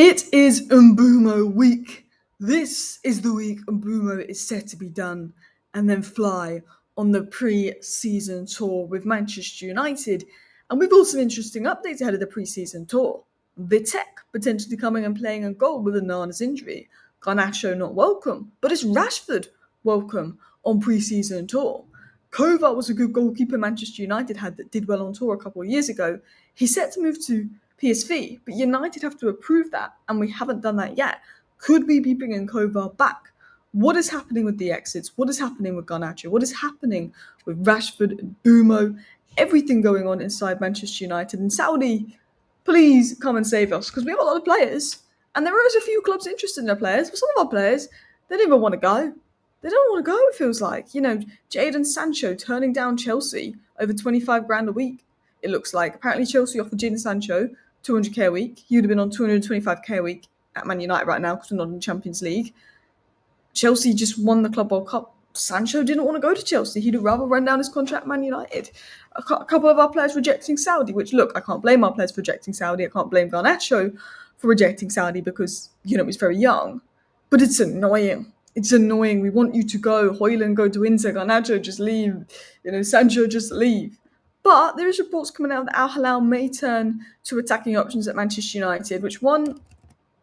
It is Mbeumo week. This is the week Mbeumo is set to be done and then fly on the pre-season tour with Manchester United. And we've got some interesting updates ahead of the pre-season tour. Vitek potentially coming and playing a goal with Onana's injury. Garnacho not welcome, but is Rashford welcome on pre-season tour? Kovac was a good goalkeeper Manchester United had that did well on tour a couple of years ago. He's set to move to PSV, but United have to approve that, and we haven't done that yet. Could we be bringing Kovac back? What is happening with the exits? What is happening with Garnacho? What is happening with Rashford and Mbeumo? Everything going on inside Manchester United and Saudi. Please come and save us, because we have a lot of players, and there is a few clubs interested in our players. But some of our players, they don't even want to go. They don't want to go. It feels like Jadon Sancho turning down Chelsea over 25 grand a week. It looks like apparently Chelsea offered Jadon Sancho 200k a week. He would have been on 225k a week at Man United right now because we're not in the Champions League. Chelsea just won the Club World Cup. Sancho didn't want to go to Chelsea. He'd rather run down his contract at Man United. A couple of our players rejecting Saudi, which, look, I can't blame our players for rejecting Saudi. I can't blame Garnacho for rejecting Saudi because, he's very young. But it's annoying. It's annoying. We want you to go. Højlund go to Inter. Garnacho just leave. Sancho just leave. But there is reports coming out that Al Hilal may turn to attacking options at Manchester United, which one,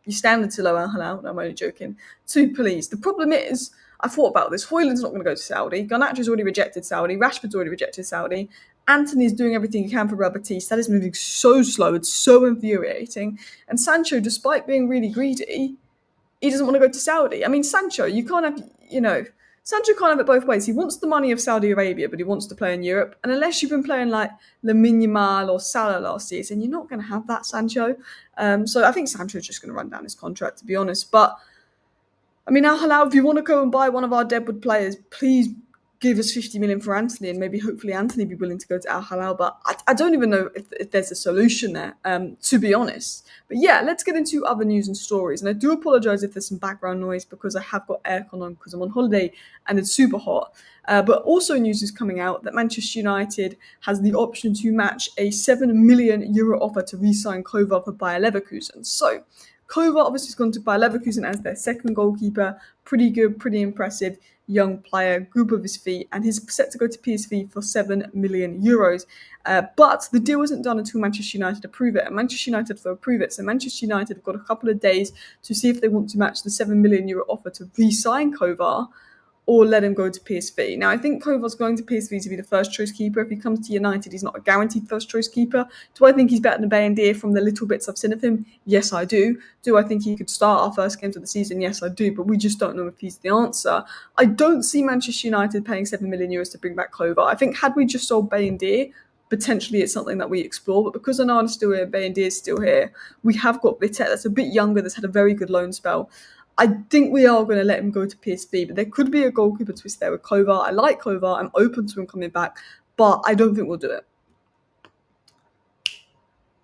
you standard to low Al Hilal. No, I'm only joking. Two, please. The problem is, I thought about this. Højlund's not going to go to Saudi. Garnacho's already rejected Saudi. Rashford's already rejected Saudi. Anthony's doing everything he can for Real Betis. That is moving so slow. It's so infuriating. And Sancho, despite being really greedy, he doesn't want to go to Saudi. I mean, Sancho, Sancho can't have it both ways. He wants the money of Saudi Arabia, but he wants to play in Europe. And unless you've been playing like Lamine Yamal or Salah last season, you're not going to have that, Sancho. So I think Sancho's just going to run down his contract, to be honest. But, I mean, Al Hilal, if you want to go and buy one of our deadwood players, please give us 50 million for Anthony, and maybe hopefully Anthony be willing to go to Al Hilal. But I don't even know if there's a solution there, to be honest. But yeah, let's get into other news and stories. And I do apologise if there's some background noise because I have got aircon on because I'm on holiday and it's super hot. But also news is coming out that Manchester United has the option to match a €7 million offer to re-sign Kovac for Bayer Leverkusen. So Kovac obviously has gone to Bayer Leverkusen as their second goalkeeper. Pretty good, pretty impressive young player, group of his feet, and he's set to go to PSV for €7 million. But the deal isn't done until Manchester United approve it, and Manchester United will approve it. So Manchester United have got a couple of days to see if they want to match the €7 million offer to re-sign Kovac or let him go to PSV. Now, I think Kovac's going to PSV to be the first choice keeper. If he comes to United, he's not a guaranteed first choice keeper. Do I think he's better than Bayendir from the little bits I've seen of him? Yes, I do. Do I think he could start our first games of the season? Yes, I do. But we just don't know if he's the answer. I don't see Manchester United paying €7 million to bring back Kovac. I think had we just sold Bayendir, potentially it's something that we explore. But because Onana's still here, Bayendir is still here, we have got Vitek that's a bit younger, that's had a very good loan spell. I think we are going to let him go to PSV, but there could be a goalkeeper twist there with Kovac. I like Kovac. I'm open to him coming back, but I don't think we'll do it.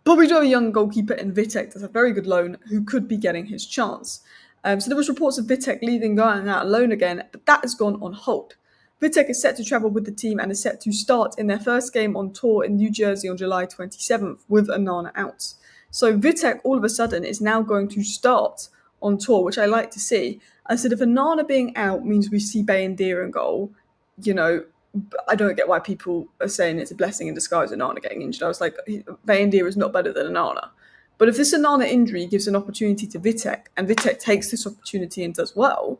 But we do have a young goalkeeper in Vitek that's a very good loan who could be getting his chance. So there was reports of Vitek leaving, going out on loan again, but that has gone on hold. Vitek is set to travel with the team and is set to start in their first game on tour in New Jersey on July 27th with Onana out. So Vitek all of a sudden is now going to start on tour, which I like to see. I said if Onana being out means we see Bayendir in goal, I don't get why people are saying it's a blessing in disguise Onana getting injured. I was like, Bayendir is not better than Onana. But if this Onana injury gives an opportunity to Vitek, and Vitek takes this opportunity and does well,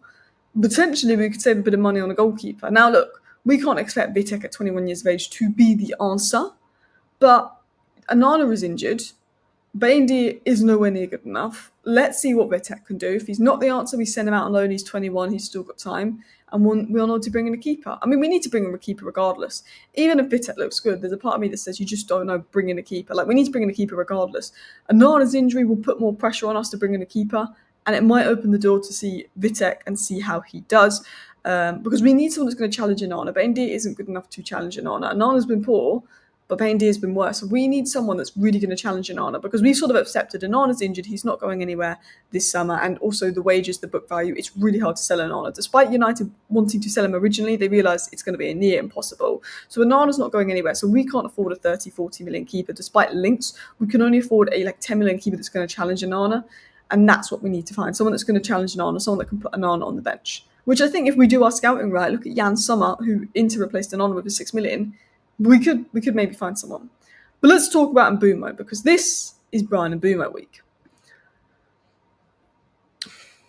potentially we could save a bit of money on a goalkeeper. Now look, we can't expect Vitek at 21 years of age to be the answer, but Onana is injured. Bayendir is nowhere near good enough. Let's see what Vitek can do. If he's not the answer, we send him out on loan. He's 21. He's still got time. And we'll know to bring in a keeper. I mean, we need to bring in a keeper regardless. Even if Vitek looks good, there's a part of me that says you just don't know bring in a keeper. Like, we need to bring in a keeper regardless. Onana's injury will put more pressure on us to bring in a keeper. And it might open the door to see Vitek and see how he does. Because we need someone that's going to challenge Onana. Bayendir isn't good enough to challenge Onana. Onana's been poor, but Bayendir has been worse. So we need someone that's really going to challenge Onana, because we've sort of accepted Onana's injured. He's not going anywhere this summer. And also the wages, the book value, it's really hard to sell Onana. Despite United wanting to sell him originally, they realised it's going to be near impossible. So Onana's not going anywhere. So we can't afford a 30, 40 million keeper. Despite links, we can only afford a 10 million keeper that's going to challenge Onana. And that's what we need to find. Someone that's going to challenge Onana, someone that can put Onana on the bench. Which I think if we do our scouting right, look at Jan Sommer, who Inter replaced Onana with a 6 million, we could maybe find someone. But let's talk about Mbeumo, because this is Bryan Mbeumo week.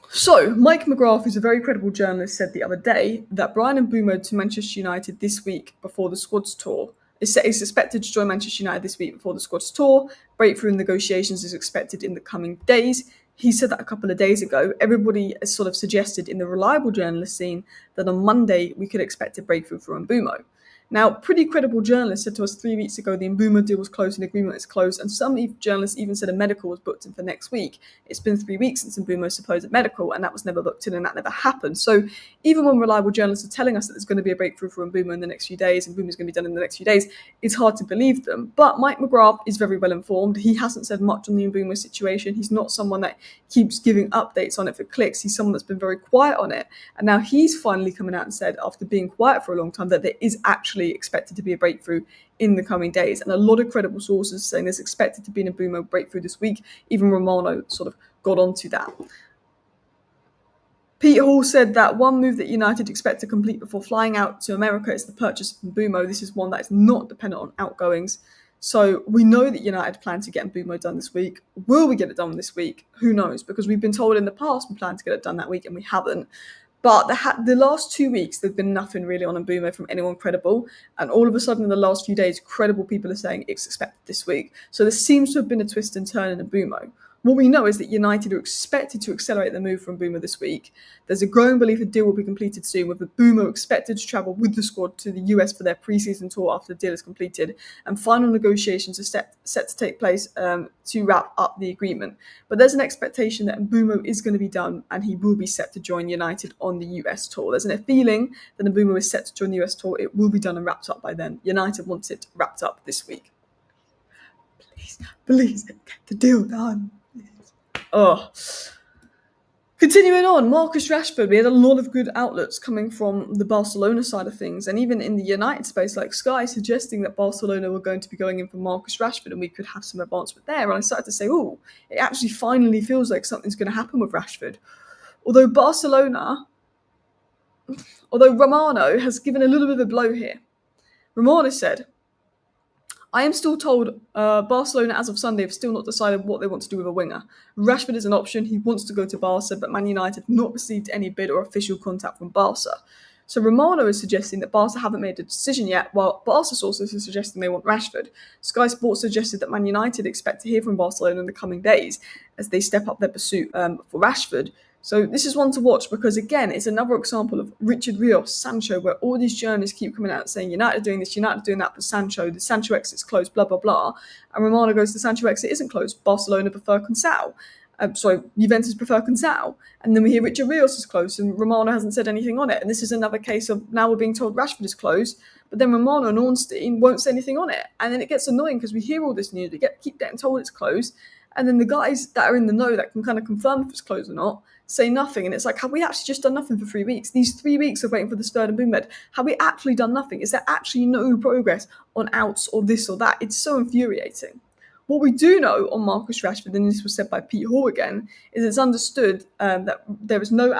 So, Mike McGrath, who's a very credible journalist, said the other day that Bryan Mbeumo to Manchester United this week before the squad's tour is expected to join Manchester United this week before the squad's tour. Breakthrough in negotiations is expected in the coming days. He said that a couple of days ago. Everybody has sort of suggested in the reliable journalist scene that on Monday we could expect a breakthrough for Mbeumo. Now, pretty credible journalists said to us 3 weeks ago the Mbeumo deal was closed and the agreement is closed, and some journalists even said a medical was booked in for next week. It's been 3 weeks since Mbeumo's supposed medical, and that was never booked in, and that never happened. So even when reliable journalists are telling us that there's going to be a breakthrough for Mbeumo in the next few days, and Mbeumo's going to be done in the next few days, it's hard to believe them. But Mike McGrath is very well informed. He hasn't said much on the Mbeumo situation. He's not someone that keeps giving updates on it for clicks. He's someone that's been very quiet on it. And now he's finally coming out and said, after being quiet for a long time, that there is actually expected to be a breakthrough in the coming days. And a lot of credible sources saying there's expected to be an Mbeumo breakthrough this week. Even Romano sort of got onto that. Pete Hall said that one move that United expect to complete before flying out to America is the purchase of Mbeumo. This is one that is not dependent on outgoings. So we know that United plan to get Mbeumo done this week. Will we get it done this week? Who knows? Because we've been told in the past we plan to get it done that week and we haven't. But the last 2 weeks, there's been nothing really on Mbeumo from anyone credible. And all of a sudden, in the last few days, credible people are saying it's expected this week. So there seems to have been a twist and turn in Mbeumo. What we know is that United are expected to accelerate the move from Mbeumo this week. There's a growing belief a deal will be completed soon, with Mbeumo expected to travel with the squad to the US for their pre-season tour after the deal is completed, and final negotiations are set to take place to wrap up the agreement. But there's an expectation that Mbeumo is going to be done, and he will be set to join United on the US tour. There's a feeling that Mbeumo is set to join the US tour. It will be done and wrapped up by then. United wants it wrapped up this week. Please get the deal done. Continuing on, Marcus Rashford. We had a lot of good outlets coming from the Barcelona side of things, and even in the United space, like Sky, suggesting that Barcelona were going to be going in for Marcus Rashford and we could have some advancement there. And I started to say, it actually finally feels like something's going to happen with Rashford. Although Romano has given a little bit of a blow here. Romano said, I am still told Barcelona, as of Sunday, have still not decided what they want to do with a winger. Rashford is an option. He wants to go to Barca, but Man United have not received any bid or official contact from Barca. So Romano is suggesting that Barca haven't made a decision yet, while Barca sources are suggesting they want Rashford. Sky Sports suggested that Man United expect to hear from Barcelona in the coming days as they step up their pursuit for Rashford. So this is one to watch because, again, it's another example of Richard Rios, Sancho, where all these journalists keep coming out saying United are doing this, United are doing that for Sancho, the Sancho exit's closed, blah, blah, blah. And Romano goes, the Sancho exit isn't closed. Barcelona prefer Cancelo. Juventus prefer Cancelo. And then we hear Richard Rios is closed and Romano hasn't said anything on it. And this is another case of now we're being told Rashford is closed, but then Romano and Ornstein won't say anything on it. And then it gets annoying because we hear all this news, keep getting told it's closed. And then the guys that are in the know that can kind of confirm if it's closed or not say nothing. And it's like, have we actually just done nothing for 3 weeks? These 3 weeks of waiting for this third and boom med, have we actually done nothing? Is there actually no progress on outs or this or that? It's so infuriating. What we do know on Marcus Rashford, and this was said by Pete Hall again, is it's understood that there is no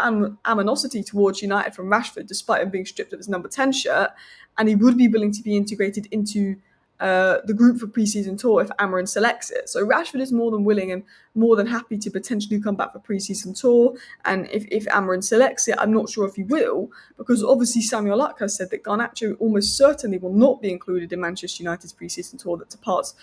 animosity towards United from Rashford, despite him being stripped of his number 10 shirt, and he would be willing to be integrated into the group for pre-season tour if Amorim selects it. So Rashford is more than willing and more than happy to potentially come back for pre-season tour. And if Amorim selects it, I'm not sure if he will, because obviously Samuel Luck has said that Garnacho almost certainly will not be included in Manchester United's pre-season tour that departs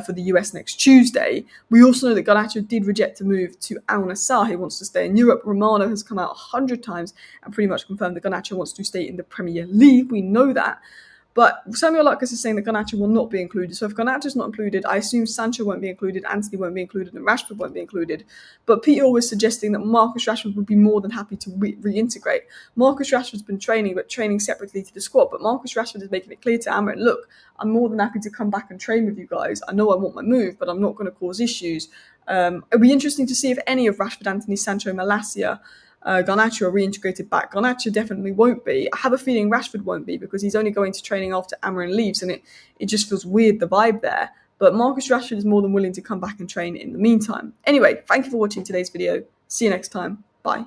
for the US next Tuesday. We also know that Garnacho did reject a move to Al Nassr. He wants to stay in Europe. Romano has come out 100 times and pretty much confirmed that Garnacho wants to stay in the Premier League. We know that. But Samuel Lucas is saying that Garnacho will not be included. So if Garnacho is not included, I assume Sancho won't be included, Antony won't be included, and Rashford won't be included. But Peter was suggesting that Marcus Rashford would be more than happy to reintegrate. Marcus Rashford's been training, but training separately to the squad. But Marcus Rashford is making it clear to Amorim, look, I'm more than happy to come back and train with you guys. I know I want my move, but I'm not going to cause issues. It'll be interesting to see if any of Rashford, Antony, Sancho, Malacia, Garnacho are reintegrated back. Garnacho definitely won't be. I have a feeling Rashford won't be because he's only going to training after Amorim leaves, and it just feels weird, the vibe there. but Marcus Rashford is more than willing to come back and train in the meantime. Anyway, thank you for watching today's video. See you next time. Bye.